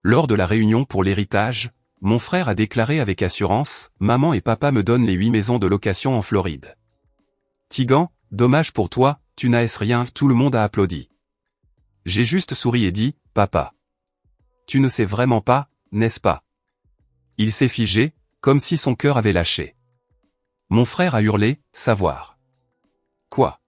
Lors de la réunion pour l'héritage, mon frère a déclaré avec assurance, « Maman et papa me donnent les 8 maisons de location en Floride. » Tigan, dommage pour toi, tu n'as rien, tout le monde a applaudi. J'ai juste souri et dit, « Papa. Tu ne sais vraiment pas, n'est-ce pas ?» Il s'est figé, comme si son cœur avait lâché. Mon frère a hurlé, « Savoir. » Quoi?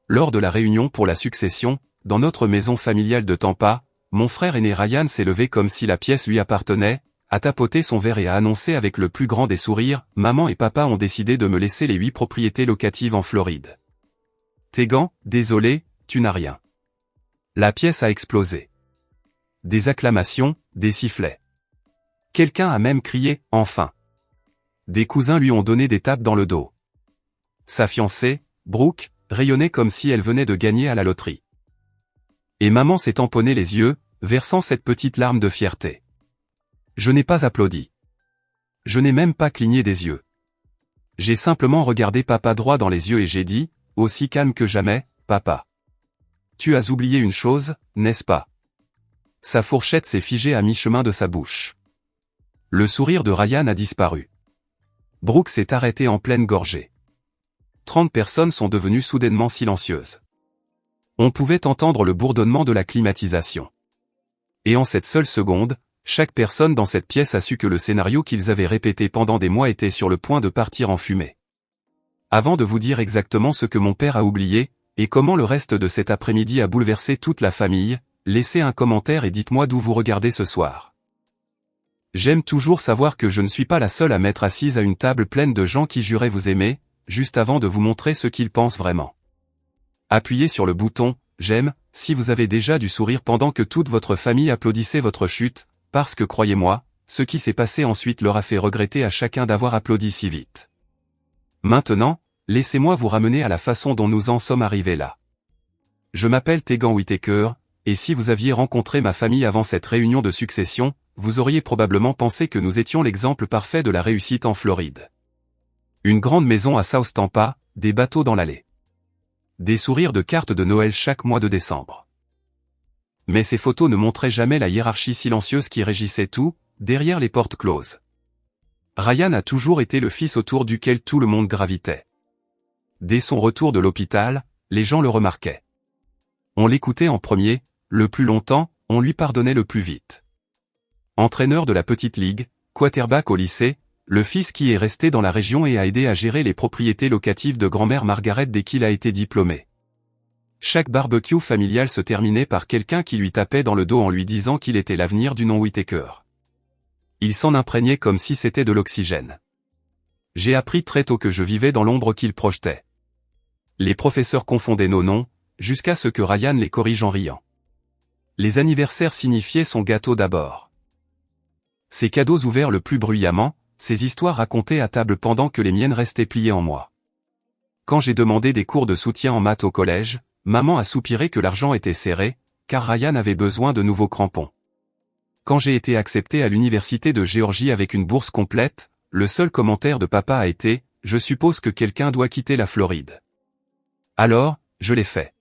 Lors de la réunion pour la succession, dans notre maison familiale de Tampa, mon frère aîné Ryan s'est levé comme si la pièce lui appartenait, a tapoté son verre et a annoncé avec le plus grand des sourires, « Maman et papa ont décidé de me laisser les 8 propriétés locatives en Floride. » Tegan, désolé, tu n'as rien. La pièce a explosé. Des acclamations, des sifflets. Quelqu'un a même crié, « Enfin !» Des cousins lui ont donné des tapes dans le dos. Sa fiancée, Brooke, rayonnait comme si elle venait de gagner à la loterie. Et maman s'est tamponné les yeux, versant cette petite larme de fierté. Je n'ai pas applaudi. Je n'ai même pas cligné des yeux. J'ai simplement regardé papa droit dans les yeux et j'ai dit, aussi calme que jamais, « Papa. Tu as oublié une chose, n'est-ce pas ?» Sa fourchette s'est figée à mi-chemin de sa bouche. Le sourire de Ryan a disparu. Brooke s'est arrêtée en pleine gorgée. 30 personnes sont devenues soudainement silencieuses. On pouvait entendre le bourdonnement de la climatisation. Et en cette seule seconde, chaque personne dans cette pièce a su que le scénario qu'ils avaient répété pendant des mois était sur le point de partir en fumée. Avant de vous dire exactement ce que mon père a oublié, et comment le reste de cet après-midi a bouleversé toute la famille, laissez un commentaire et dites-moi d'où vous regardez ce soir. J'aime toujours savoir que je ne suis pas la seule à m'être assise à une table pleine de gens qui juraient vous aimer, juste avant de vous montrer ce qu'ils pensent vraiment. Appuyez sur le bouton « J'aime » si vous avez déjà du sourire pendant que toute votre famille applaudissait votre chute, parce que croyez-moi, ce qui s'est passé ensuite leur a fait regretter à chacun d'avoir applaudi si vite. Maintenant, laissez-moi vous ramener à la façon dont nous en sommes arrivés là. Je m'appelle Tegan Whitaker, et si vous aviez rencontré ma famille avant cette réunion de succession, vous auriez probablement pensé que nous étions l'exemple parfait de la réussite en Floride. Une grande maison à South Tampa, des bateaux dans l'allée. Des sourires de cartes de Noël chaque mois de décembre. Mais ces photos ne montraient jamais la hiérarchie silencieuse qui régissait tout, derrière les portes closes. Ryan a toujours été le fils autour duquel tout le monde gravitait. Dès son retour de l'hôpital, les gens le remarquaient. On l'écoutait en premier, le plus longtemps, on lui pardonnait le plus vite. Entraîneur de la petite ligue, quarterback au lycée, le fils qui est resté dans la région et a aidé à gérer les propriétés locatives de grand-mère Margaret dès qu'il a été diplômé. Chaque barbecue familial se terminait par quelqu'un qui lui tapait dans le dos en lui disant qu'il était l'avenir du nom Whitaker. Il s'en imprégnait comme si c'était de l'oxygène. J'ai appris très tôt que je vivais dans l'ombre qu'il projetait. Les professeurs confondaient nos noms, jusqu'à ce que Ryan les corrige en riant. Les anniversaires signifiaient son gâteau d'abord. Ses cadeaux ouverts le plus bruyamment, ses histoires racontées à table pendant que les miennes restaient pliées en moi. Quand j'ai demandé des cours de soutien en maths au collège, maman a soupiré que l'argent était serré, car Ryan avait besoin de nouveaux crampons. Quand j'ai été accepté à l'université de Géorgie avec une bourse complète, le seul commentaire de papa a été « Je suppose que quelqu'un doit quitter la Floride ». Alors, je l'ai fait.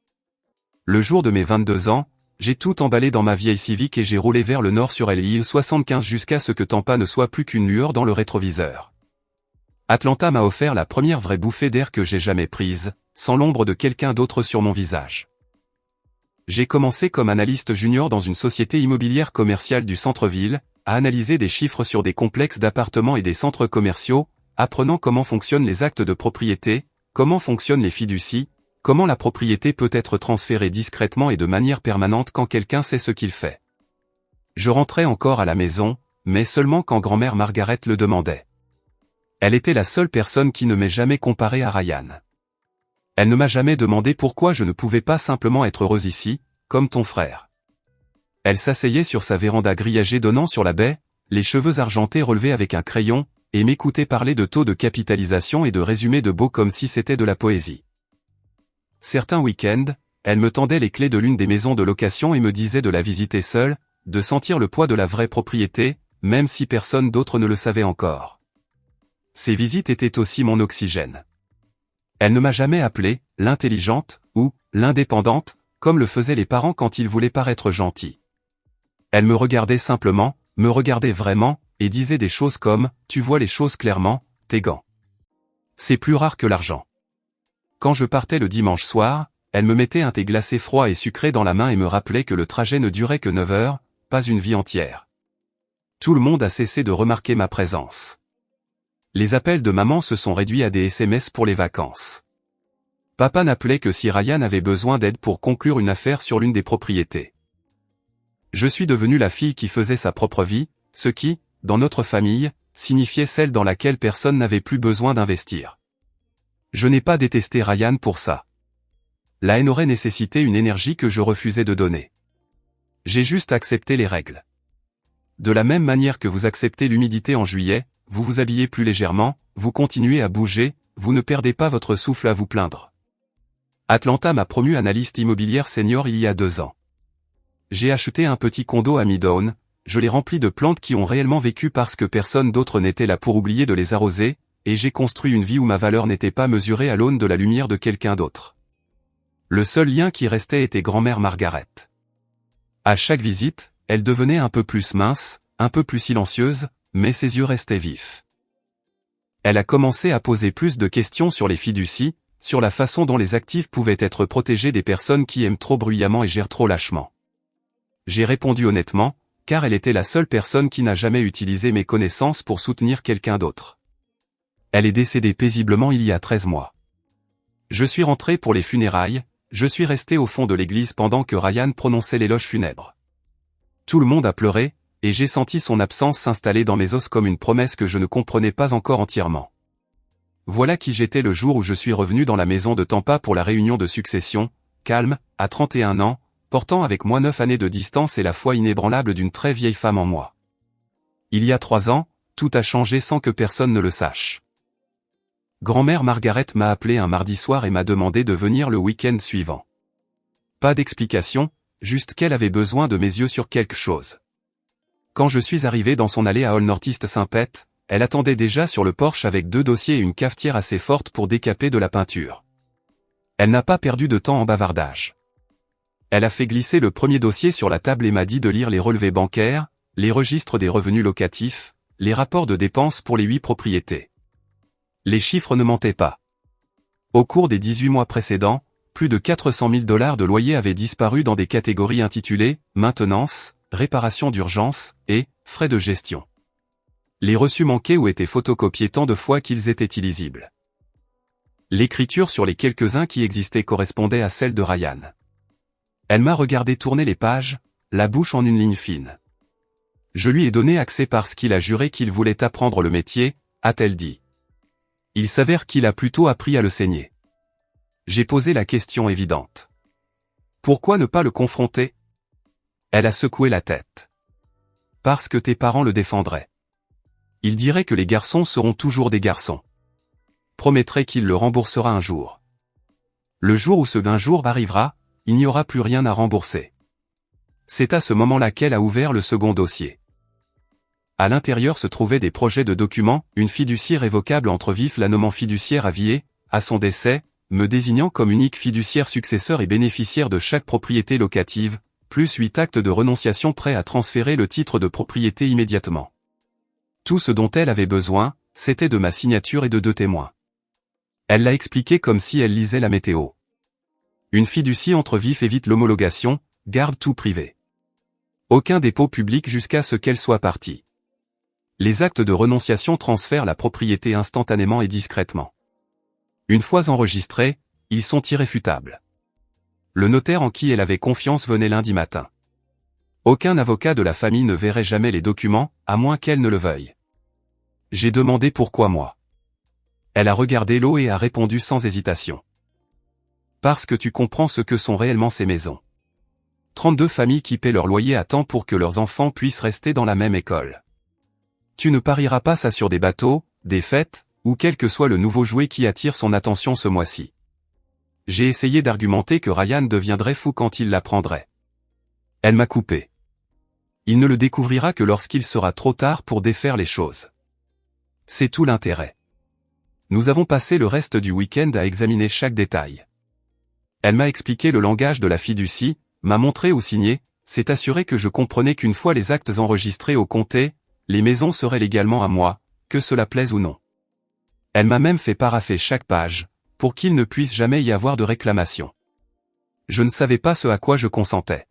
Le jour de mes 22 ans, j'ai tout emballé dans ma vieille Civic et j'ai roulé vers le nord sur l'île 75 jusqu'à ce que Tampa ne soit plus qu'une lueur dans le rétroviseur. Atlanta m'a offert la première vraie bouffée d'air que j'ai jamais prise, sans l'ombre de quelqu'un d'autre sur mon visage. J'ai commencé comme analyste junior dans une société immobilière commerciale du centre-ville, à analyser des chiffres sur des complexes d'appartements et des centres commerciaux, apprenant comment fonctionnent les actes de propriété, comment fonctionnent les fiducies, comment la propriété peut être transférée discrètement et de manière permanente quand quelqu'un sait ce qu'il fait. Je rentrais encore à la maison, mais seulement quand grand-mère Margaret le demandait. Elle était la seule personne qui ne m'ait jamais comparé à Ryan. Elle ne m'a jamais demandé pourquoi je ne pouvais pas simplement être heureuse ici, comme ton frère. Elle s'asseyait sur sa véranda grillagée donnant sur la baie, les cheveux argentés relevés avec un crayon, et m'écoutait parler de taux de capitalisation et de résumés de beaux comme si c'était de la poésie. Certains week-ends, elle me tendait les clés de l'une des maisons de location et me disait de la visiter seule, de sentir le poids de la vraie propriété, même si personne d'autre ne le savait encore. Ces visites étaient aussi mon oxygène. Elle ne m'a jamais appelée « l'intelligente » ou « l'indépendante », comme le faisaient les parents quand ils voulaient paraître gentils. Elle me regardait simplement, me regardait vraiment, et disait des choses comme « Tu vois les choses clairement, Tegan. C'est plus rare que l'argent. » Quand je partais le dimanche soir, elle me mettait un thé glacé froid et sucré dans la main et me rappelait que le trajet ne durait que 9 heures, pas une vie entière. Tout le monde a cessé de remarquer ma présence. Les appels de maman se sont réduits à des SMS pour les vacances. Papa n'appelait que si Ryan avait besoin d'aide pour conclure une affaire sur l'une des propriétés. Je suis devenue la fille qui faisait sa propre vie, ce qui, dans notre famille, signifiait celle dans laquelle personne n'avait plus besoin d'investir. Je n'ai pas détesté Ryan pour ça. La haine aurait nécessité une énergie que je refusais de donner. J'ai juste accepté les règles. De la même manière que vous acceptez l'humidité en juillet, vous vous habillez plus légèrement, vous continuez à bouger, vous ne perdez pas votre souffle à vous plaindre. Atlanta m'a promu analyste immobilière senior il y a 2 ans. J'ai acheté un petit condo à Midtown, je l'ai rempli de plantes qui ont réellement vécu parce que personne d'autre n'était là pour oublier de les arroser, et j'ai construit une vie où ma valeur n'était pas mesurée à l'aune de la lumière de quelqu'un d'autre. Le seul lien qui restait était grand-mère Margaret. À chaque visite, elle devenait un peu plus mince, un peu plus silencieuse, mais ses yeux restaient vifs. Elle a commencé à poser plus de questions sur les fiducies, sur la façon dont les actifs pouvaient être protégés des personnes qui aiment trop bruyamment et gèrent trop lâchement. J'ai répondu honnêtement, car elle était la seule personne qui n'a jamais utilisé mes connaissances pour soutenir quelqu'un d'autre. Elle est décédée paisiblement il y a 13 mois. Je suis rentré pour les funérailles, je suis resté au fond de l'église pendant que Ryan prononçait l'éloge funèbre. Tout le monde a pleuré, et j'ai senti son absence s'installer dans mes os comme une promesse que je ne comprenais pas encore entièrement. Voilà qui j'étais le jour où je suis revenu dans la maison de Tampa pour la réunion de succession, calme, à 31 ans, portant avec moi 9 années de distance et la foi inébranlable d'une très vieille femme en moi. Il y a 3 ans, tout a changé sans que personne ne le sache. Grand-mère Margaret m'a appelé un mardi soir et m'a demandé de venir le week-end suivant. Pas d'explication, juste qu'elle avait besoin de mes yeux sur quelque chose. Quand je suis arrivé dans son allée à Old Northeast Saint-Pete, elle attendait déjà sur le porche avec 2 dossiers et une cafetière assez forte pour décaper de la peinture. Elle n'a pas perdu de temps en bavardage. Elle a fait glisser le premier dossier sur la table et m'a dit de lire les relevés bancaires, les registres des revenus locatifs, les rapports de dépenses pour les 8 propriétés. Les chiffres ne mentaient pas. Au cours des 18 mois précédents, plus de 400 000 $ de loyers avaient disparu dans des catégories intitulées « Maintenance »,« Réparation d'urgence » et « Frais de gestion ». Les reçus manquaient ou étaient photocopiés tant de fois qu'ils étaient illisibles. L'écriture sur les quelques-uns qui existaient correspondait à celle de Ryan. Elle m'a regardé tourner les pages, la bouche en une ligne fine. Je lui ai donné accès parce qu'il a juré qu'il voulait apprendre le métier, a-t-elle dit. Il s'avère qu'il a plutôt appris à le saigner. J'ai posé la question évidente. Pourquoi ne pas le confronter? Elle a secoué la tête. Parce que tes parents le défendraient. Ils diraient que les garçons seront toujours des garçons. Promettraient qu'il le remboursera un jour. Le jour où ce jour arrivera, il n'y aura plus rien à rembourser. C'est à ce moment-là qu'elle a ouvert le second dossier. À l'intérieur se trouvaient des projets de documents, une fiducie révocable entre vifs la nommant fiduciaire aviée, à son décès, me désignant comme unique fiduciaire successeur et bénéficiaire de chaque propriété locative, plus 8 actes de renonciation prêts à transférer le titre de propriété immédiatement. Tout ce dont elle avait besoin, c'était de ma signature et de 2 témoins. Elle l'a expliqué comme si elle lisait la météo. Une fiducie entre vif évite l'homologation, garde tout privé. Aucun dépôt public jusqu'à ce qu'elle soit partie. Les actes de renonciation transfèrent la propriété instantanément et discrètement. Une fois enregistrés, ils sont irréfutables. Le notaire en qui elle avait confiance venait lundi matin. Aucun avocat de la famille ne verrait jamais les documents, à moins qu'elle ne le veuille. J'ai demandé pourquoi moi. Elle a regardé l'eau et a répondu sans hésitation. Parce que tu comprends ce que sont réellement ces maisons. 32 familles qui paient leur loyer à temps pour que leurs enfants puissent rester dans la même école. Tu ne parieras pas ça sur des bateaux, des fêtes, ou quel que soit le nouveau jouet qui attire son attention ce mois-ci. J'ai essayé d'argumenter que Ryan deviendrait fou quand il l'apprendrait. Elle m'a coupé. Il ne le découvrira que lorsqu'il sera trop tard pour défaire les choses. C'est tout l'intérêt. Nous avons passé le reste du week-end à examiner chaque détail. Elle m'a expliqué le langage de la fiducie, m'a montré où signer, s'est assurée que je comprenais qu'une fois les actes enregistrés au comté, les maisons seraient légalement à moi, que cela plaise ou non. Elle m'a même fait parapher chaque page, pour qu'il ne puisse jamais y avoir de réclamation. Je ne savais pas ce à quoi je consentais.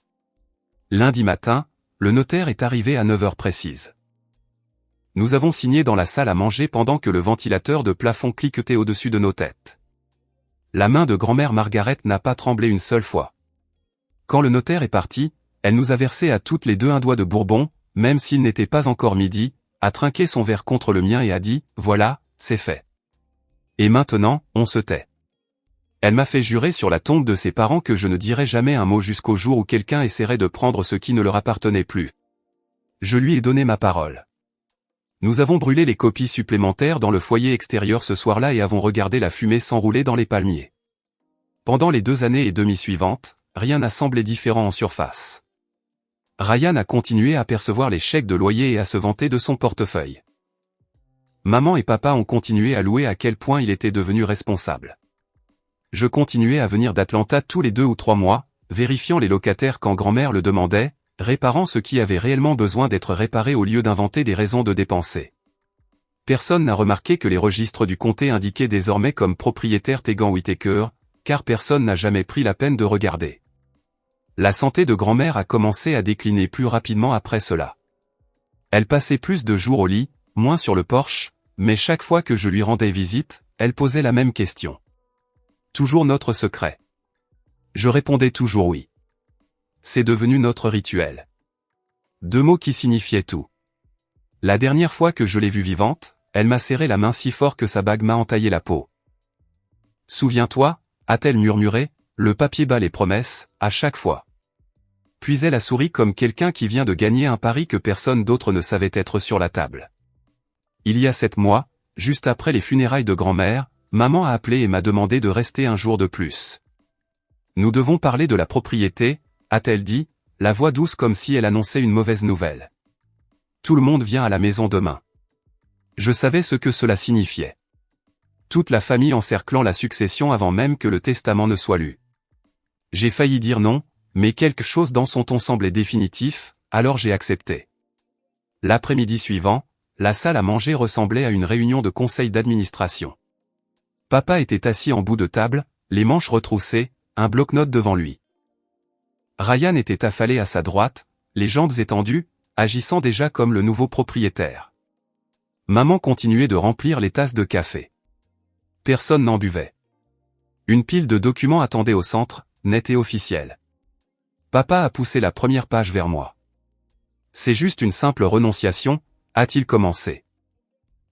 Lundi matin, le notaire est arrivé à 9 heures précises. Nous avons signé dans la salle à manger pendant que le ventilateur de plafond cliquetait au-dessus de nos têtes. La main de grand-mère Margaret n'a pas tremblé une seule fois. Quand le notaire est parti, elle nous a versé à toutes les deux un doigt de bourbon, même s'il n'était pas encore midi, a trinqué son verre contre le mien et a dit « Voilà, c'est fait. Et maintenant, on se tait. » Elle m'a fait jurer sur la tombe de ses parents que je ne dirais jamais un mot jusqu'au jour où quelqu'un essaierait de prendre ce qui ne leur appartenait plus. Je lui ai donné ma parole. Nous avons brûlé les copies supplémentaires dans le foyer extérieur ce soir-là et avons regardé la fumée s'enrouler dans les palmiers. Pendant les 2 années et demie suivantes, rien n'a semblé différent en surface. Ryan a continué à percevoir les chèques de loyer et à se vanter de son portefeuille. Maman et papa ont continué à louer à quel point il était devenu responsable. Je continuais à venir d'Atlanta tous les 2 ou 3 mois, vérifiant les locataires quand grand-mère le demandait, réparant ce qui avait réellement besoin d'être réparé au lieu d'inventer des raisons de dépenser. Personne n'a remarqué que les registres du comté indiquaient désormais comme propriétaire Tegan Whittaker, car personne n'a jamais pris la peine de regarder. La santé de grand-mère a commencé à décliner plus rapidement après cela. Elle passait plus de jours au lit, moins sur le porche, mais chaque fois que je lui rendais visite, elle posait la même question. Toujours notre secret. Je répondais toujours oui. C'est devenu notre rituel. 2 mots qui signifiaient tout. La dernière fois que je l'ai vue vivante, elle m'a serré la main si fort que sa bague m'a entaillé la peau. Souviens-toi, a-t-elle murmuré, le papier bat les promesses, à chaque fois. Puis elle a souri comme quelqu'un qui vient de gagner un pari que personne d'autre ne savait être sur la table. Il y a 7 mois, juste après les funérailles de grand-mère, maman a appelé et m'a demandé de rester un jour de plus. Nous devons parler de la propriété, a-t-elle dit, la voix douce comme si elle annonçait une mauvaise nouvelle. Tout le monde vient à la maison demain. Je savais ce que cela signifiait. Toute la famille encerclant la succession avant même que le testament ne soit lu. J'ai failli dire non, mais quelque chose dans son ton semblait définitif, alors j'ai accepté. L'après-midi suivant, la salle à manger ressemblait à une réunion de conseil d'administration. Papa était assis en bout de table, les manches retroussées, un bloc-notes devant lui. Ryan était affalé à sa droite, les jambes étendues, agissant déjà comme le nouveau propriétaire. Maman continuait de remplir les tasses de café. Personne n'en buvait. Une pile de documents attendait au centre, net et officiel. Papa a poussé la première page vers moi. C'est juste une simple renonciation, a-t-il commencé.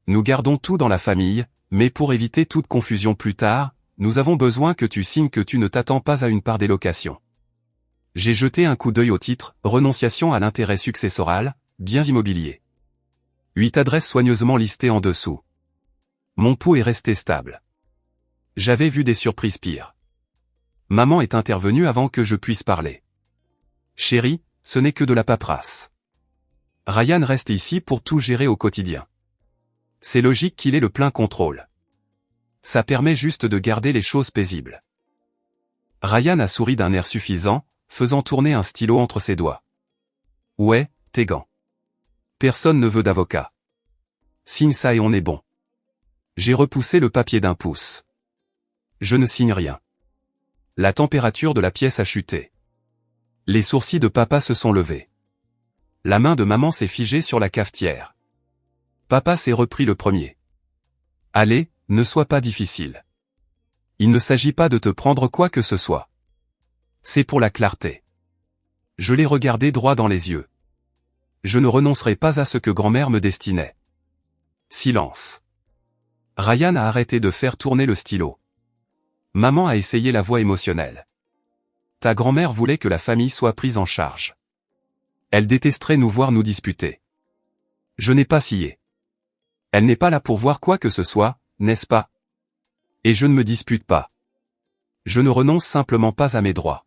Nous gardons tout dans la famille, mais pour éviter toute confusion plus tard, nous avons besoin que tu signes que tu ne t'attends pas à une part des locations. J'ai jeté un coup d'œil au titre, renonciation à l'intérêt successoral, biens immobiliers. 8 adresses soigneusement listées en dessous. Mon pouls est resté stable. J'avais vu des surprises pires. Maman est intervenue avant que je puisse parler. Chérie, ce n'est que de la paperasse. Ryan reste ici pour tout gérer au quotidien. C'est logique qu'il ait le plein contrôle. Ça permet juste de garder les choses paisibles. Ryan a souri d'un air suffisant, faisant tourner un stylo entre ses doigts. Ouais, Tegan. Personne ne veut d'avocat. Signe ça et on est bon. J'ai repoussé le papier d'1 pouce. Je ne signe rien. La température de la pièce a chuté. Les sourcils de papa se sont levés. La main de maman s'est figée sur la cafetière. Papa s'est repris le premier. Allez, ne sois pas difficile. Il ne s'agit pas de te prendre quoi que ce soit. C'est pour la clarté. Je l'ai regardé droit dans les yeux. Je ne renoncerai pas à ce que grand-mère me destinait. Silence. Ryan a arrêté de faire tourner le stylo. Maman a essayé la voix émotionnelle. Ta grand-mère voulait que la famille soit prise en charge. Elle détesterait nous voir nous disputer. Je n'ai pas scié. Elle n'est pas là pour voir quoi que ce soit, n'est-ce pas? Et je ne me dispute pas. Je ne renonce simplement pas à mes droits.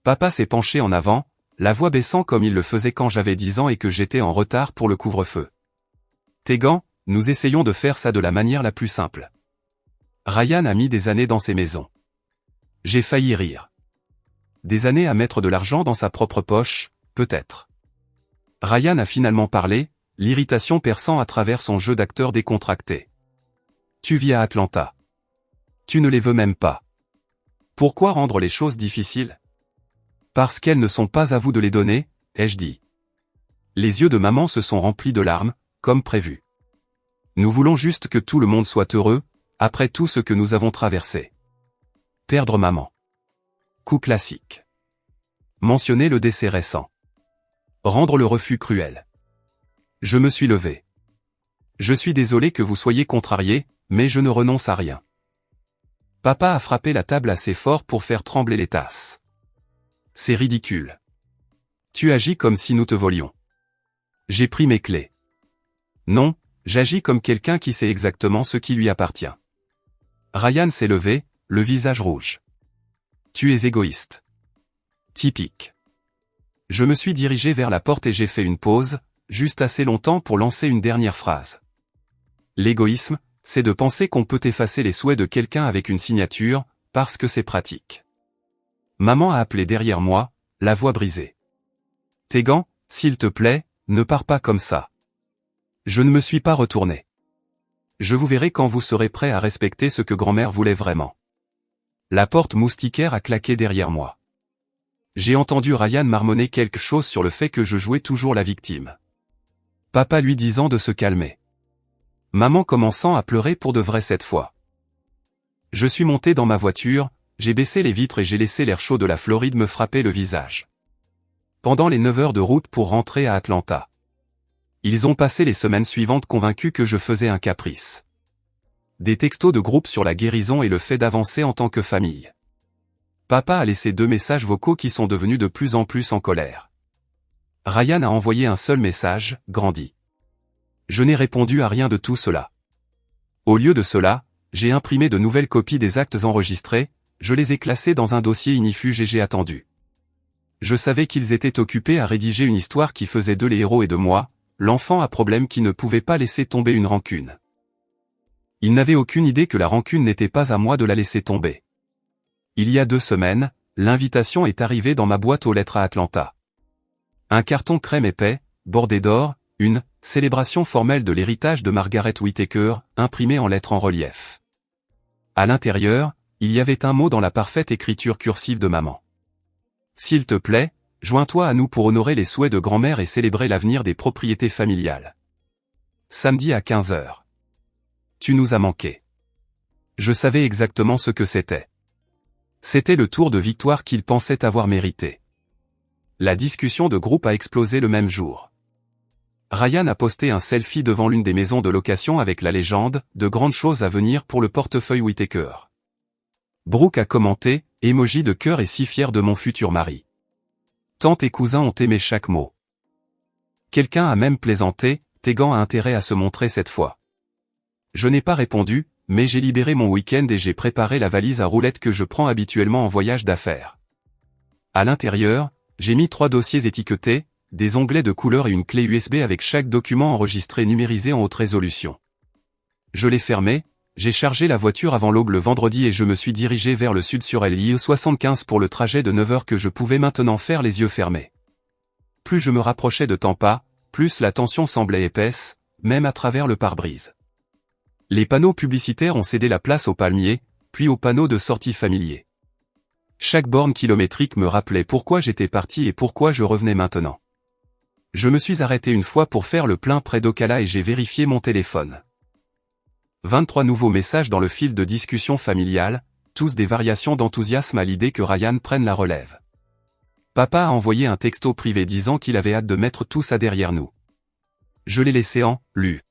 Papa s'est penché en avant, la voix baissant comme il le faisait quand j'avais 10 ans et que j'étais en retard pour le couvre-feu. Tegan, nous essayons de faire ça de la manière la plus simple. Ryan a mis des années dans ces maisons. J'ai failli rire. des années à mettre de l'argent dans sa propre poche, peut-être. Ryan a finalement parlé, l'irritation perçant à travers son jeu d'acteur décontracté. Tu vis à Atlanta. Tu ne les veux même pas. Pourquoi rendre les choses difficiles? Parce qu'elles ne sont pas à vous de les donner, ai-je dit. Les yeux de maman se sont remplis de larmes, comme prévu. Nous voulons juste que tout le monde soit heureux, après tout ce que nous avons traversé. Perdre maman. Coup classique. Mentionner le décès récent. Rendre le refus cruel. Je me suis levé. Je suis désolé que vous soyez contrarié, mais je ne renonce à rien. Papa a frappé la table assez fort pour faire trembler les tasses. C'est ridicule. Tu agis comme si nous te volions. J'ai pris mes clés. Non, j'agis comme quelqu'un qui sait exactement ce qui lui appartient. Ryan s'est levé, le visage rouge. Tu es égoïste. Typique. Je me suis dirigé vers la porte et j'ai fait une pause, juste assez longtemps pour lancer une dernière phrase. L'égoïsme, c'est de penser qu'on peut effacer les souhaits de quelqu'un avec une signature, parce que c'est pratique. Maman a appelé derrière moi, la voix brisée. Tegan, s'il te plaît, ne pars pas comme ça. Je ne me suis pas retourné. Je vous verrai quand vous serez prêt à respecter ce que grand-mère voulait vraiment. La porte moustiquaire a claqué derrière moi. J'ai entendu Ryan marmonner quelque chose sur le fait que je jouais toujours la victime. Papa lui disant de se calmer. Maman commençant à pleurer pour de vrai cette fois. Je suis monté dans ma voiture, j'ai baissé les vitres et j'ai laissé l'air chaud de la Floride me frapper le visage. Pendant les 9 heures de route pour rentrer à Atlanta. Ils ont passé les semaines suivantes convaincus que je faisais un caprice. Des textos de groupe sur la guérison et le fait d'avancer en tant que famille. Papa a laissé 2 messages vocaux qui sont devenus de plus en plus en colère. Ryan a envoyé un seul message, grandi. Je n'ai répondu à rien de tout cela. Au lieu de cela, j'ai imprimé de nouvelles copies des actes enregistrés, je les ai classés dans un dossier ignifuge et j'ai attendu. Je savais qu'ils étaient occupés à rédiger une histoire qui faisait d'eux les héros et de moi, l'enfant à problème qui ne pouvait pas laisser tomber une rancune. Ils n'avaient aucune idée que la rancune n'était pas à moi de la laisser tomber. Il y a 2 semaines, l'invitation est arrivée dans ma boîte aux lettres à Atlanta. Un carton crème épais, bordé d'or, une célébration formelle de l'héritage de Margaret Whittaker, imprimée en lettres en relief. À l'intérieur, il y avait un mot dans la parfaite écriture cursive de maman. S'il te plaît, joins-toi à nous pour honorer les souhaits de grand-mère et célébrer l'avenir des propriétés familiales. Samedi à 15 h. Tu nous as manqué. Je savais exactement ce que c'était. C'était le tour de victoire qu'il pensait avoir mérité. La discussion de groupe a explosé le même jour. Ryan a posté un selfie devant l'une des maisons de location avec la légende « De grandes choses à venir pour le portefeuille Whittaker ». Brooke a commenté « Emoji de cœur et si fier de mon futur mari ». Tante et cousins ont aimé chaque mot. Quelqu'un a même plaisanté, Tegan a intérêt à se montrer cette fois. Je n'ai pas répondu, mais j'ai libéré mon week-end et j'ai préparé la valise à roulettes que je prends habituellement en voyage d'affaires. À l'intérieur, j'ai mis 3 dossiers étiquetés, des onglets de couleur et une clé USB avec chaque document enregistré numérisé en haute résolution. Je l'ai fermé, j'ai chargé la voiture avant l'aube le vendredi et je me suis dirigé vers le sud sur l'I 75 pour le trajet de 9 heures que je pouvais maintenant faire les yeux fermés. Plus je me rapprochais de Tampa, plus la tension semblait épaisse, même à travers le pare-brise. Les panneaux publicitaires ont cédé la place aux palmiers, puis aux panneaux de sortie familiers. Chaque borne kilométrique me rappelait pourquoi j'étais parti et pourquoi je revenais maintenant. Je me suis arrêté une fois pour faire le plein près d'Ocala et j'ai vérifié mon téléphone. 23 nouveaux messages dans le fil de discussion familiale, tous des variations d'enthousiasme à l'idée que Ryan prenne la relève. Papa a envoyé un texto privé disant qu'il avait hâte de mettre tout ça derrière nous. Je l'ai laissé en « lu ».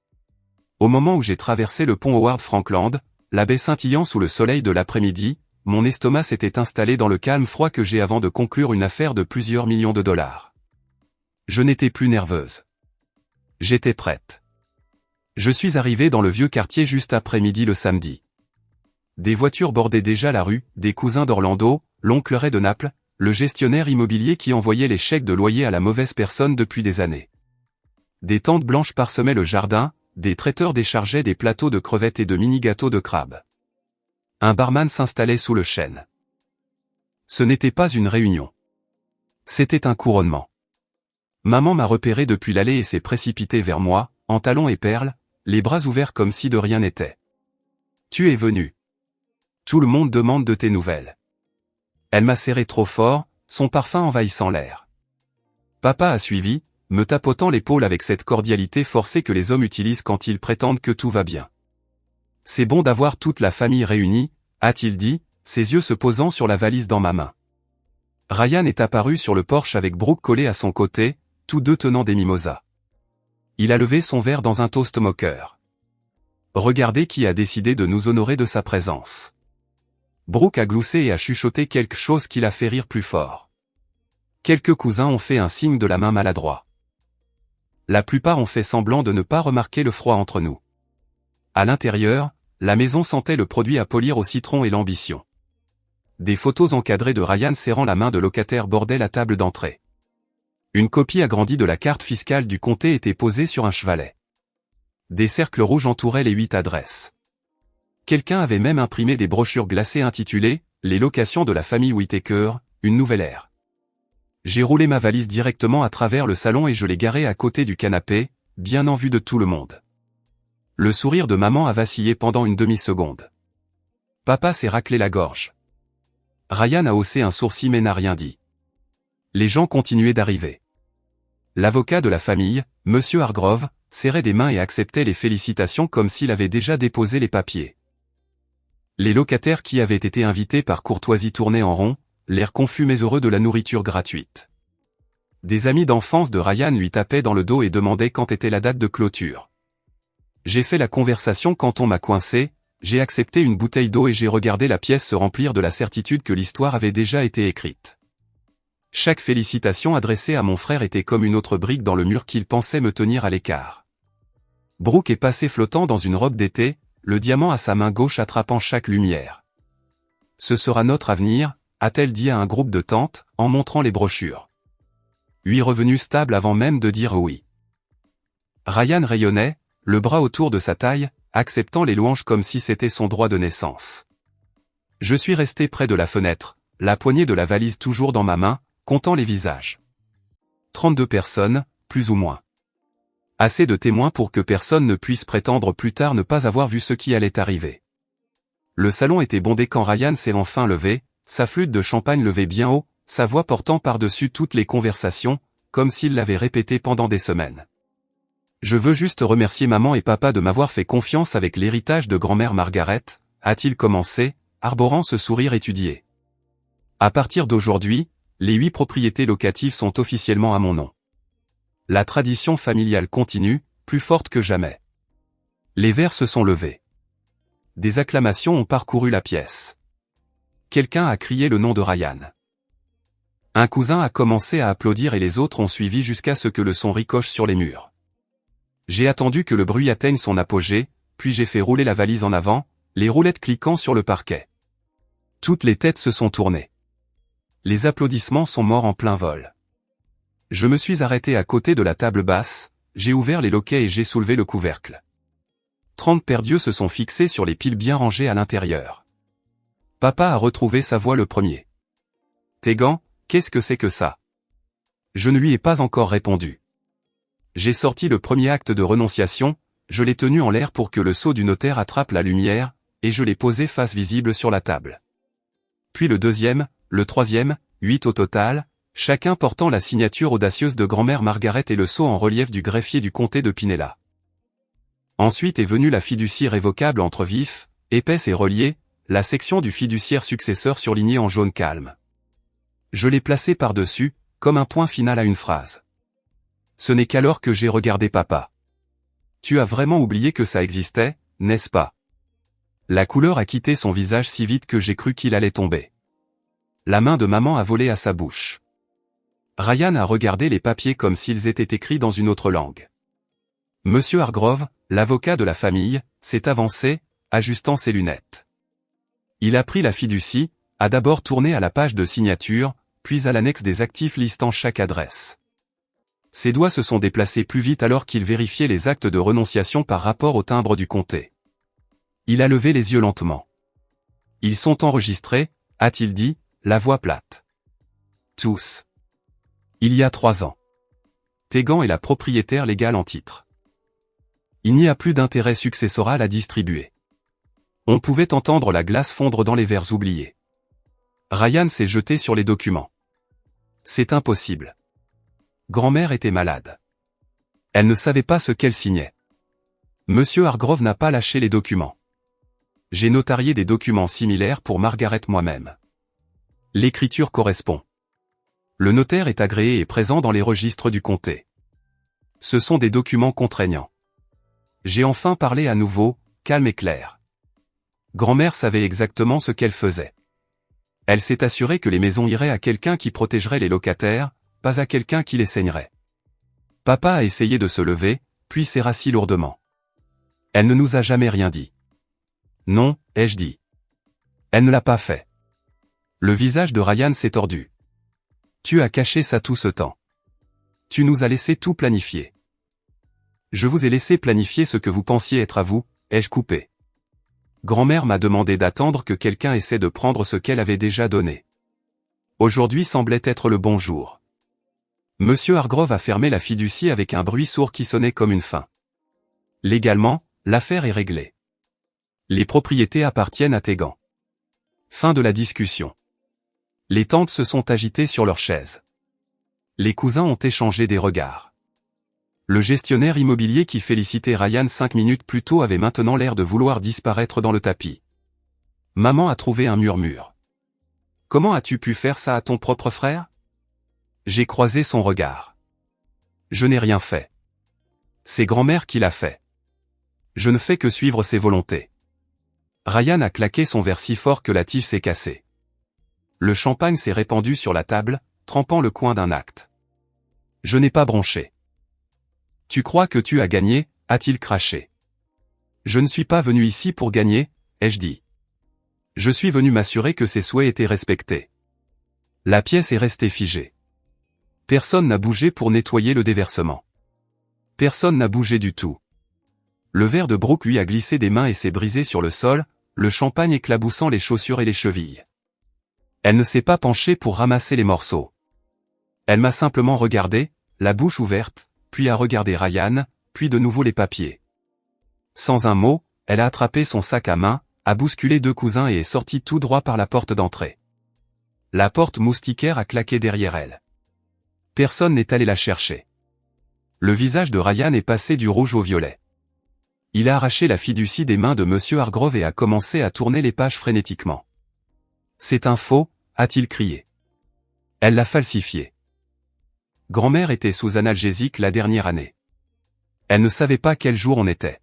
Au moment où j'ai traversé le pont Howard Frankland, la baie scintillant sous le soleil de l'après-midi, mon estomac s'était installé dans le calme froid que j'ai avant de conclure une affaire de plusieurs millions de dollars. Je n'étais plus nerveuse. J'étais prête. Je suis arrivé dans le vieux quartier juste après midi le samedi. Des voitures bordaient déjà la rue, des cousins d'Orlando, l'oncle Ray de Naples, le gestionnaire immobilier qui envoyait les chèques de loyer à la mauvaise personne depuis des années. Des tentes blanches parsemaient le jardin, des traiteurs déchargeaient des plateaux de crevettes et de mini-gâteaux de crabe. Un barman s'installait sous le chêne. Ce n'était pas une réunion. C'était un couronnement. Maman m'a repéré depuis l'allée et s'est précipitée vers moi, en talons et perles, les bras ouverts comme si de rien n'était. Tu es venu. Tout le monde demande de tes nouvelles. Elle m'a serré trop fort, son parfum envahissant l'air. Papa a suivi, me tapotant l'épaule avec cette cordialité forcée que les hommes utilisent quand ils prétendent que tout va bien. C'est bon d'avoir toute la famille réunie, a-t-il dit, ses yeux se posant sur la valise dans ma main. Ryan est apparu sur le porche avec Brooke collé à son côté, tous deux tenant des mimosas. Il a levé son verre dans un toast moqueur. Regardez qui a décidé de nous honorer de sa présence. Brooke a gloussé et a chuchoté quelque chose qui l'a fait rire plus fort. Quelques cousins ont fait un signe de la main maladroit. La plupart ont fait semblant de ne pas remarquer le froid entre nous. À l'intérieur, la maison sentait le produit à polir au citron et l'ambition. Des photos encadrées de Ryan serrant la main de locataire bordaient la table d'entrée. Une copie agrandie de la carte fiscale du comté était posée sur un chevalet. Des cercles rouges entouraient les 8 adresses. Quelqu'un avait même imprimé des brochures glacées intitulées « Les locations de la famille Whittaker, une nouvelle ère ». J'ai roulé ma valise directement à travers le salon et je l'ai garée à côté du canapé, bien en vue de tout le monde. Le sourire de maman a vacillé pendant une demi-seconde. Papa s'est raclé la gorge. Ryan a haussé un sourcil mais n'a rien dit. Les gens continuaient d'arriver. L'avocat de la famille, Monsieur Hargrove, serrait des mains et acceptait les félicitations comme s'il avait déjà déposé les papiers. Les locataires qui avaient été invités par courtoisie tournaient en rond, l'air confus mais heureux de la nourriture gratuite. Des amis d'enfance de Ryan lui tapaient dans le dos et demandaient quand était la date de clôture. J'ai fait la conversation quand on m'a coincé, j'ai accepté une bouteille d'eau et j'ai regardé la pièce se remplir de la certitude que l'histoire avait déjà été écrite. Chaque félicitation adressée à mon frère était comme une autre brique dans le mur qu'il pensait me tenir à l'écart. Brooke est passé flottant dans une robe d'été, le diamant à sa main gauche attrapant chaque lumière. Ce sera notre avenir, a-t-elle dit à un groupe de tantes, en montrant les brochures. Lui revenu stable avant même de dire oui. Ryan rayonnait, le bras autour de sa taille, acceptant les louanges comme si c'était son droit de naissance. Je suis resté près de la fenêtre, la poignée de la valise toujours dans ma main, comptant les visages. 32 personnes, plus ou moins. Assez de témoins pour que personne ne puisse prétendre plus tard ne pas avoir vu ce qui allait arriver. Le salon était bondé quand Ryan s'est enfin levé, sa flûte de champagne levée bien haut, sa voix portant par-dessus toutes les conversations, comme s'il l'avait répété pendant des semaines. Je veux juste remercier maman et papa de m'avoir fait confiance avec l'héritage de grand-mère Margaret, a-t-il commencé, arborant ce sourire étudié. À partir d'aujourd'hui, les 8 propriétés locatives sont officiellement à mon nom. La tradition familiale continue, plus forte que jamais. Les verres se sont levés. Des acclamations ont parcouru la pièce. Quelqu'un a crié le nom de Ryan. Un cousin a commencé à applaudir et les autres ont suivi jusqu'à ce que le son ricoche sur les murs. J'ai attendu que le bruit atteigne son apogée, puis j'ai fait rouler la valise en avant, les roulettes cliquant sur le parquet. Toutes les têtes se sont tournées. Les applaudissements sont morts en plein vol. Je me suis arrêté à côté de la table basse, j'ai ouvert les loquets et j'ai soulevé le couvercle. 30 paires d'yeux se sont fixés sur les piles bien rangées à l'intérieur. Papa a retrouvé sa voix le premier. Tegan, qu'est-ce que c'est que ça? Je ne lui ai pas encore répondu. J'ai sorti le premier acte de renonciation, je l'ai tenu en l'air pour que le sceau du notaire attrape la lumière, et je l'ai posé face visible sur la table. Puis le deuxième, le troisième, 8 au total, chacun portant la signature audacieuse de grand-mère Margaret et le sceau en relief du greffier du comté de Pinella. Ensuite est venue la fiducie révocable entre vif, épaisse et reliée, la section du fiduciaire successeur surlignée en jaune calme. Je l'ai placé par-dessus, comme un point final à une phrase. Ce n'est qu'alors que j'ai regardé papa. Tu as vraiment oublié que ça existait, n'est-ce pas? La couleur a quitté son visage si vite que j'ai cru qu'il allait tomber. La main de maman a volé à sa bouche. Ryan a regardé les papiers comme s'ils étaient écrits dans une autre langue. Monsieur Hargrove, l'avocat de la famille, s'est avancé, ajustant ses lunettes. Il a pris la fiducie, a d'abord tourné à la page de signature, puis à l'annexe des actifs listant chaque adresse. Ses doigts se sont déplacés plus vite alors qu'il vérifiait les actes de renonciation par rapport au timbre du comté. Il a levé les yeux lentement. Ils sont enregistrés, a-t-il dit, la voix plate. Tous. Il y a 3 ans. Tegan est la propriétaire légale en titre. Il n'y a plus d'intérêt successoral à distribuer. On pouvait entendre la glace fondre dans les verres oubliés. Ryan s'est jeté sur les documents. C'est impossible. Grand-mère était malade. Elle ne savait pas ce qu'elle signait. Monsieur Hargrove n'a pas lâché les documents. J'ai notarié des documents similaires pour Margaret moi-même. L'écriture correspond. Le notaire est agréé et présent dans les registres du comté. Ce sont des documents contraignants. J'ai enfin parlé à nouveau, calme et clair. Grand-mère savait exactement ce qu'elle faisait. Elle s'est assurée que les maisons iraient à quelqu'un qui protégerait les locataires, pas à quelqu'un qui les saignerait. Papa a essayé de se lever, puis s'est rassis lourdement. Elle ne nous a jamais rien dit. Non, ai-je dit. Elle ne l'a pas fait. Le visage de Ryan s'est tordu. Tu as caché ça tout ce temps. Tu nous as laissé tout planifier. Je vous ai laissé planifier ce que vous pensiez être à vous, ai-je coupé. Grand-mère m'a demandé d'attendre que quelqu'un essaie de prendre ce qu'elle avait déjà donné. Aujourd'hui semblait être le bon jour. Monsieur Hargrove a fermé la fiducie avec un bruit sourd qui sonnait comme une fin. Légalement, l'affaire est réglée. Les propriétés appartiennent à Tegan. Fin de la discussion. Les tantes se sont agitées sur leurs chaises. Les cousins ont échangé des regards. Le gestionnaire immobilier qui félicitait Ryan 5 minutes plus tôt avait maintenant l'air de vouloir disparaître dans le tapis. Maman a trouvé un murmure. Comment as-tu pu faire ça à ton propre frère? J'ai croisé son regard. Je n'ai rien fait. C'est grand-mère qui l'a fait. Je ne fais que suivre ses volontés. Ryan a claqué son verre si fort que la tige s'est cassée. Le champagne s'est répandu sur la table, trempant le coin d'un acte. Je n'ai pas bronché. Tu crois que tu as gagné, a-t-il craché. Je ne suis pas venu ici pour gagner, ai-je dit. Je suis venu m'assurer que ses souhaits étaient respectés. La pièce est restée figée. Personne n'a bougé pour nettoyer le déversement. Personne n'a bougé du tout. Le verre de Brooke lui a glissé des mains et s'est brisé sur le sol, le champagne éclaboussant les chaussures et les chevilles. Elle ne s'est pas penchée pour ramasser les morceaux. Elle m'a simplement regardé, la bouche ouverte, puis a regardé Ryan, puis de nouveau les papiers. Sans un mot, elle a attrapé son sac à main, a bousculé 2 cousins et est sortie tout droit par la porte d'entrée. La porte moustiquaire a claqué derrière elle. Personne n'est allé la chercher. Le visage de Ryan est passé du rouge au violet. Il a arraché la fiducie des mains de Monsieur Hargrove et a commencé à tourner les pages frénétiquement. C'est un faux, a-t-il crié. Elle l'a falsifié. Grand-mère était sous analgésique la dernière année. Elle ne savait pas quel jour on était.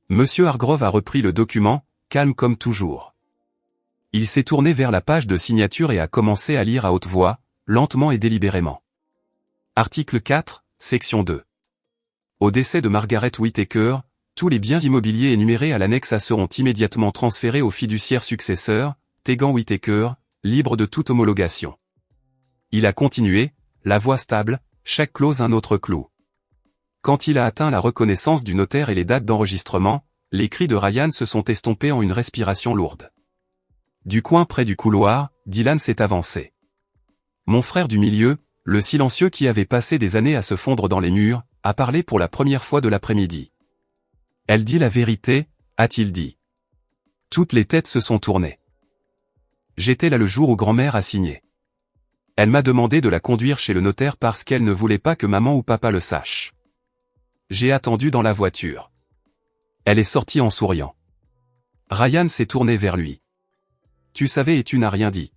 Monsieur Hargrove a repris le document, calme comme toujours. Il s'est tourné vers la page de signature et a commencé à lire à haute voix, lentement et délibérément. Article 4, section 2. Au décès de Margaret Whittaker, tous les biens immobiliers énumérés à l'annexe A seront immédiatement transférés au fiduciaire successeur, Tegan Whittaker, libre de toute homologation. Il a continué, la voix stable, chaque clause un autre clou. Quand il a atteint la reconnaissance du notaire et les dates d'enregistrement, les cris de Ryan se sont estompés en une respiration lourde. Du coin près du couloir, Dylan s'est avancé. Mon frère du milieu, le silencieux qui avait passé des années à se fondre dans les murs, a parlé pour la première fois de l'après-midi. Elle dit la vérité, a-t-il dit. Toutes les têtes se sont tournées. J'étais là le jour où grand-mère a signé. Elle m'a demandé de la conduire chez le notaire parce qu'elle ne voulait pas que maman ou papa le sachent. J'ai attendu dans la voiture. Elle est sortie en souriant. Ryan s'est tourné vers lui. Tu savais et tu n'as rien dit.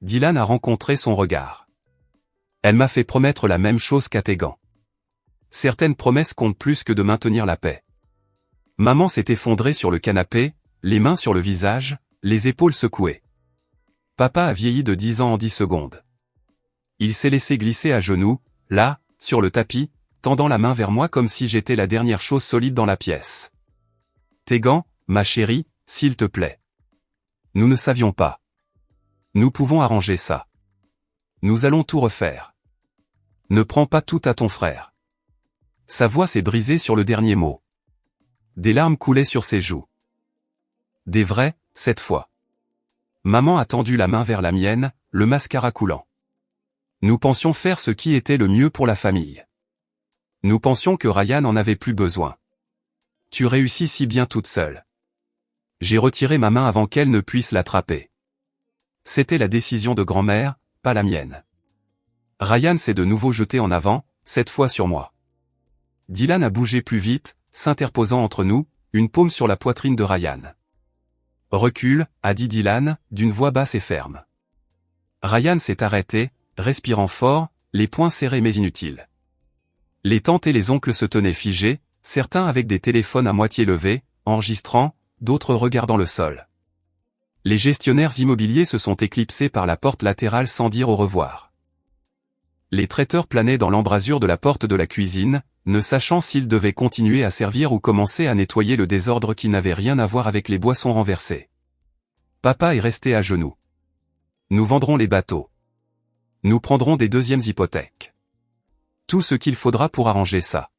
Dylan a rencontré son regard. Elle m'a fait promettre la même chose qu'à Tegan. Certaines promesses comptent plus que de maintenir la paix. Maman s'est effondrée sur le canapé, les mains sur le visage, les épaules secouées. Papa a vieilli de 10 ans en 10 secondes. Il s'est laissé glisser à genoux, là, sur le tapis, tendant la main vers moi comme si j'étais la dernière chose solide dans la pièce. Tegan, ma chérie, s'il te plaît. Nous ne savions pas. Nous pouvons arranger ça. Nous allons tout refaire. Ne prends pas tout à ton frère. Sa voix s'est brisée sur le dernier mot. Des larmes coulaient sur ses joues. Des vraies, cette fois. Maman a tendu la main vers la mienne, le mascara coulant. Nous pensions faire ce qui était le mieux pour la famille. Nous pensions que Ryan en avait plus besoin. Tu réussis si bien toute seule. J'ai retiré ma main avant qu'elle ne puisse l'attraper. C'était la décision de grand-mère, pas la mienne. Ryan s'est de nouveau jeté en avant, cette fois sur moi. Dylan a bougé plus vite, s'interposant entre nous, une paume sur la poitrine de Ryan. Recule, a dit Dylan, d'une voix basse et ferme. Ryan s'est arrêté, respirant fort, les poings serrés mais inutiles. Les tantes et les oncles se tenaient figés, certains avec des téléphones à moitié levés, enregistrant, d'autres regardant le sol. Les gestionnaires immobiliers se sont éclipsés par la porte latérale sans dire au revoir. Les traiteurs planaient dans l'embrasure de la porte de la cuisine, ne sachant s'ils devaient continuer à servir ou commencer à nettoyer le désordre qui n'avait rien à voir avec les boissons renversées. Papa est resté à genoux. Nous vendrons les bateaux. Nous prendrons des deuxièmes hypothèques. Tout ce qu'il faudra pour arranger ça.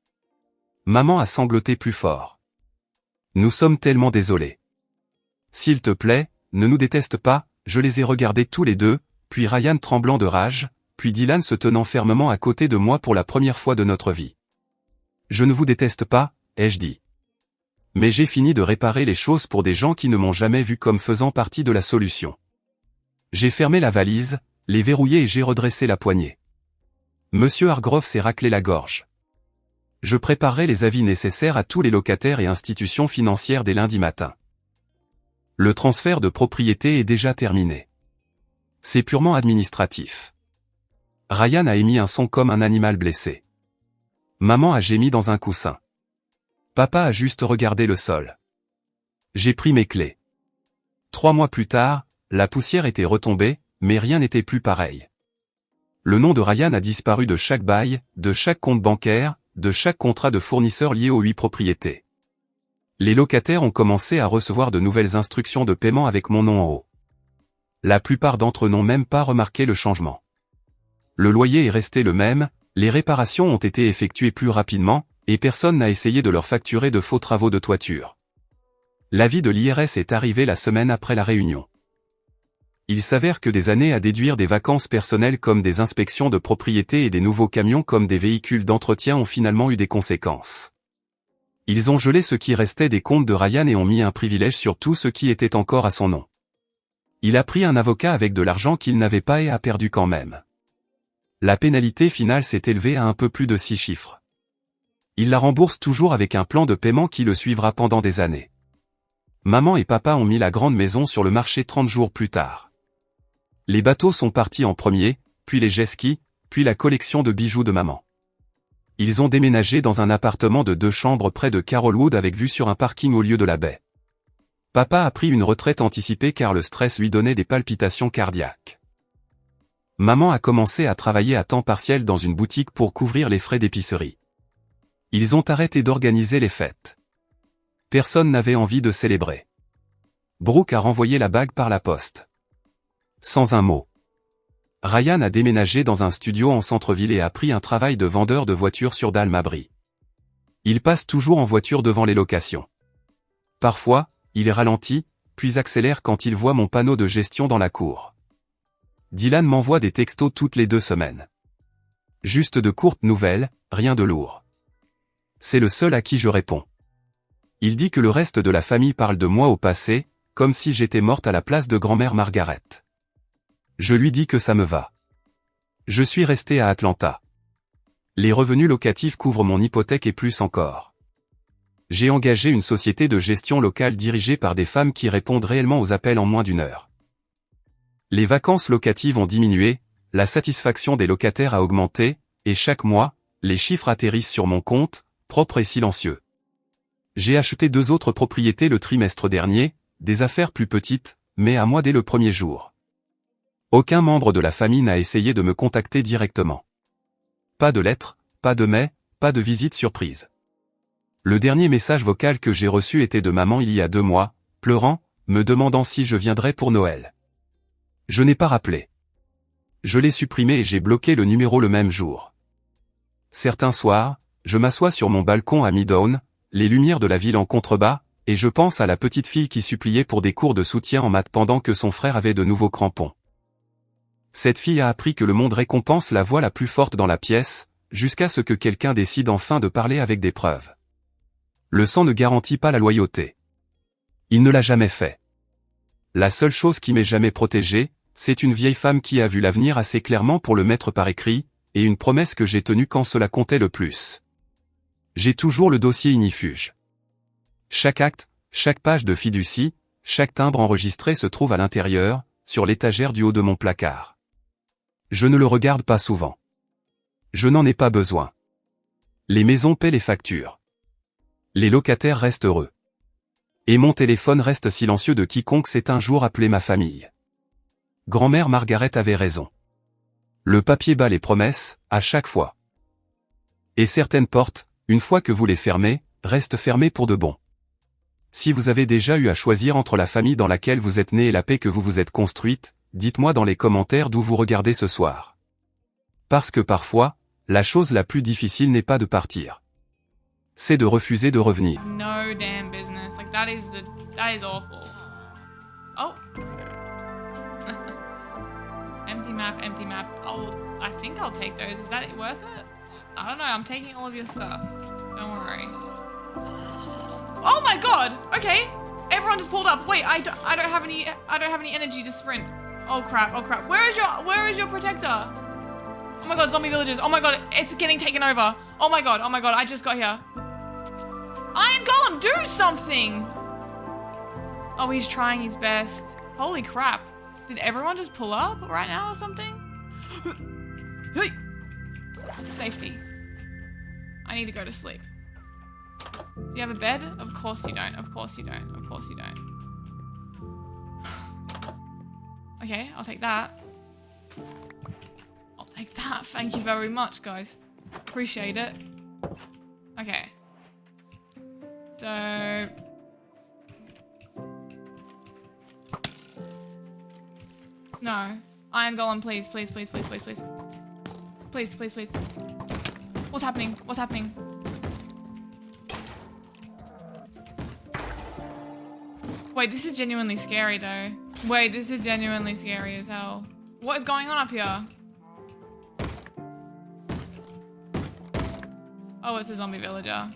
Maman a sangloté plus fort. Nous sommes tellement désolés. S'il te plaît, ne nous déteste pas, je les ai regardés tous les deux, puis Ryan tremblant de rage, puis Dylan se tenant fermement à côté de moi pour la première fois de notre vie. Je ne vous déteste pas, ai-je dit. Mais j'ai fini de réparer les choses pour des gens qui ne m'ont jamais vu comme faisant partie de la solution. J'ai fermé la valise, les verrouillé et j'ai redressé la poignée. Monsieur Hargrove s'est raclé la gorge. Je préparerai les avis nécessaires à tous les locataires et institutions financières dès lundi matin. Le transfert de propriété est déjà terminé. C'est purement administratif. Ryan a émis un son comme un animal blessé. Maman a gémi dans un coussin. Papa a juste regardé le sol. J'ai pris mes clés. 3 mois plus tard, la poussière était retombée, mais rien n'était plus pareil. Le nom de Ryan a disparu de chaque bail, de chaque compte bancaire, de chaque contrat de fournisseur lié aux 8 propriétés. Les locataires ont commencé à recevoir de nouvelles instructions de paiement avec mon nom en haut. La plupart d'entre eux n'ont même pas remarqué le changement. Le loyer est resté le même, les réparations ont été effectuées plus rapidement, et personne n'a essayé de leur facturer de faux travaux de toiture. L'avis de l'IRS est arrivé la semaine après la réunion. Il s'avère que des années à déduire des vacances personnelles comme des inspections de propriété et des nouveaux camions comme des véhicules d'entretien ont finalement eu des conséquences. Ils ont gelé ce qui restait des comptes de Ryan et ont mis un privilège sur tout ce qui était encore à son nom. Il a pris un avocat avec de l'argent qu'il n'avait pas et a perdu quand même. La pénalité finale s'est élevée à un peu plus de 6 chiffres. Il la rembourse toujours avec un plan de paiement qui le suivra pendant des années. Maman et papa ont mis la grande maison sur le marché 30 jours plus tard. Les bateaux sont partis en premier, puis les jet-skis, puis la collection de bijoux de maman. Ils ont déménagé dans un appartement de 2 chambres près de Carolwood avec vue sur un parking au lieu de la baie. Papa a pris une retraite anticipée car le stress lui donnait des palpitations cardiaques. Maman a commencé à travailler à temps partiel dans une boutique pour couvrir les frais d'épicerie. Ils ont arrêté d'organiser les fêtes. Personne n'avait envie de célébrer. Brooke a renvoyé la bague par la poste. Sans un mot. Ryan a déménagé dans un studio en centre-ville et a pris un travail de vendeur de voitures sur Dalmabry. Il passe toujours en voiture devant les locations. Parfois, il ralentit, puis accélère quand il voit mon panneau de gestion dans la cour. Dylan m'envoie des textos toutes les 2 semaines. Juste de courtes nouvelles, rien de lourd. C'est le seul à qui je réponds. Il dit que le reste de la famille parle de moi au passé, comme si j'étais morte à la place de grand-mère Margaret. Je lui dis que ça me va. Je suis resté à Atlanta. Les revenus locatifs couvrent mon hypothèque et plus encore. J'ai engagé une société de gestion locale dirigée par des femmes qui répondent réellement aux appels en moins d'1 heure. Les vacances locatives ont diminué, la satisfaction des locataires a augmenté, et chaque mois, les chiffres atterrissent sur mon compte, propre et silencieux. J'ai acheté 2 autres propriétés le trimestre dernier, des affaires plus petites, mais à moi dès le premier jour. Aucun membre de la famille n'a essayé de me contacter directement. Pas de lettres, pas de mails, pas de visite surprise. Le dernier message vocal que j'ai reçu était de maman il y a 2 mois, pleurant, me demandant si je viendrais pour Noël. Je n'ai pas rappelé. Je l'ai supprimé et j'ai bloqué le numéro le même jour. Certains soirs, je m'assois sur mon balcon à Midtown, les lumières de la ville en contrebas, Et je pense à la petite fille qui suppliait pour des cours de soutien en maths pendant que son frère avait de nouveaux crampons. Cette fille a appris que le monde récompense la voix la plus forte dans la pièce, jusqu'à ce que quelqu'un décide enfin de parler avec des preuves. Le sang ne garantit pas la loyauté. Il ne l'a jamais fait. La seule chose qui m'ait jamais protégé, c'est une vieille femme qui a vu l'avenir assez clairement pour le mettre par écrit, et une promesse que j'ai tenue quand cela comptait le plus. J'ai toujours le dossier ignifuge. Chaque acte, chaque page de fiducie, chaque timbre enregistré se trouve à l'intérieur, sur l'étagère du haut de mon placard. Je ne le regarde pas souvent. Je n'en ai pas besoin. Les maisons paient les factures. Les locataires restent heureux. Et mon téléphone reste silencieux de quiconque s'est un jour appelé ma famille. Grand-mère Margaret avait raison. Le papier bat les promesses, à chaque fois. Et certaines portes, une fois que vous les fermez, restent fermées pour de bon. Si vous avez déjà eu à choisir entre la famille dans laquelle vous êtes né et la paix que vous vous êtes construite, dites-moi dans les commentaires d'où vous regardez ce soir. Parce que parfois, la chose la plus difficile n'est pas de partir. C'est de refuser de revenir. No damn business. Like that is awful. Oh. Empty map. I think I'll take those. Is that worth it? I don't know. I'm taking all of your stuff. Don't worry. Oh my god. Okay. Everyone just pulled up. Wait, I don't have any energy to sprint. Oh crap. Where is your protector? Oh my god, zombie villagers. Oh my god, it's getting taken over. Oh my god, I just got here. Iron Golem, do something! Oh, he's trying his best. Holy crap. Did everyone just pull up right now or something? Safety. I need to go to sleep. Do you have a bed? Of course you don't. Okay, I'll take that. Thank you very much, guys. Appreciate it. Okay. So... No. Iron Golem, please. Please. What's happening? Wait, this is genuinely scary though. This is genuinely scary as hell. What is going on up here? Oh, it's a zombie villager.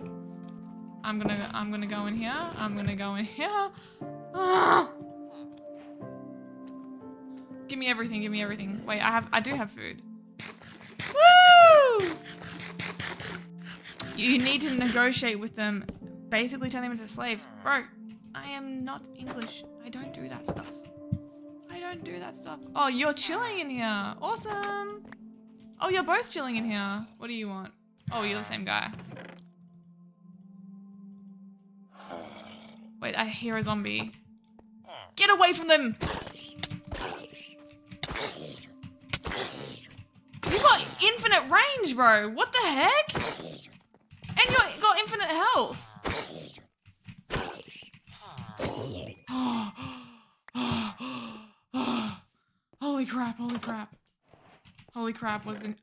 I'm gonna go in here. Ah! Give me everything. Wait, I do have food. Woo! You need to negotiate with them. Basically turn them into slaves. Bro, I am not English. I don't do that stuff. Oh, you're chilling in here. Awesome. Oh, you're both chilling in here. What do you want? Oh, you're the same guy. Wait, I hear a zombie. Get away from them! You've got infinite range, bro. What the heck? And you got infinite health. Holy crap, what is it?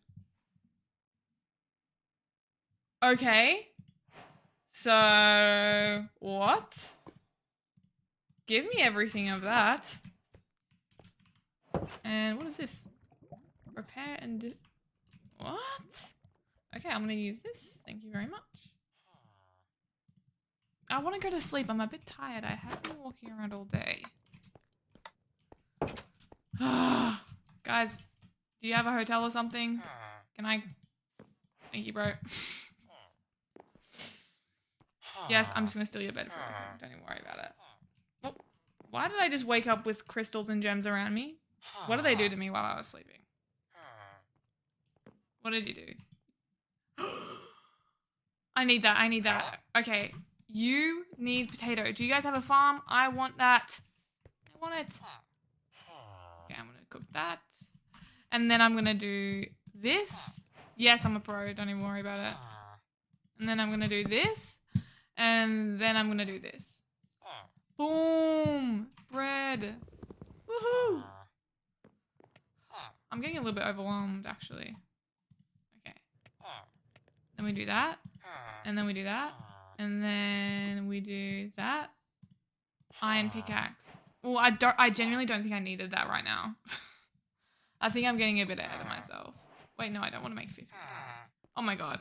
Okay. So, what? Give me everything of that. And what is this? Repair and... What? Okay, I'm gonna use this. Thank you very much. I want to go to sleep. I'm a bit tired. I have been walking around all day. Guys, do you have a hotel or something? Can I... Thank you, bro. Yes, I'm just gonna steal your bed for you. Don't even worry about it. Oh, why did I just wake up with crystals and gems around me? What did they do to me while I was sleeping? What did you do? I need that. Okay, you need potato. Do you guys have a farm? I want that. I want it. Okay, I'm gonna cook that. And then I'm gonna do this. Yes, I'm a pro. Don't even worry about it. And then I'm gonna do this. And then I'm gonna do this. Boom! Bread. Woohoo! I'm getting a little bit overwhelmed, actually. Okay. Then we do that. And then we do that. And then we do that. Iron pickaxe. Well, I genuinely don't think I needed that right now. I think I'm getting a bit ahead of myself. Wait, no, I don't want to make 50. Oh my god.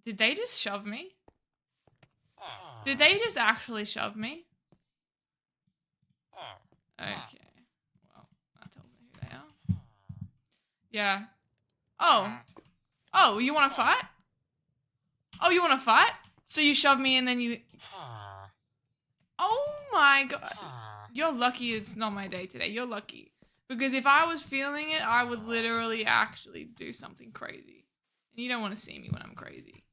Did they just shove me? Did they just actually shove me? Okay. Well, that tells me who they are. Yeah. Oh. Oh, you want to fight? Oh, you want to fight? So you shove me and then you... Oh my god. You're lucky it's not my day today. You're lucky. Because if I was feeling it, I would literally actually do something crazy. And you don't want to see me when I'm crazy.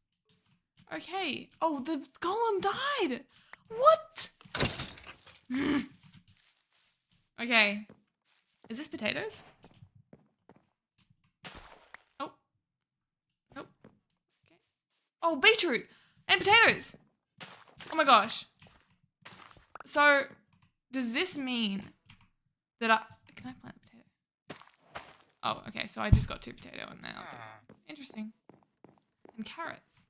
Okay. Oh, the golem died. What? Okay. Is this potatoes? Oh. Nope. Okay. Oh, beetroot and potatoes. Oh my gosh. So, does this mean that can I plant a potato? Oh, okay. So I just got 2 potato and now. Interesting. And carrots.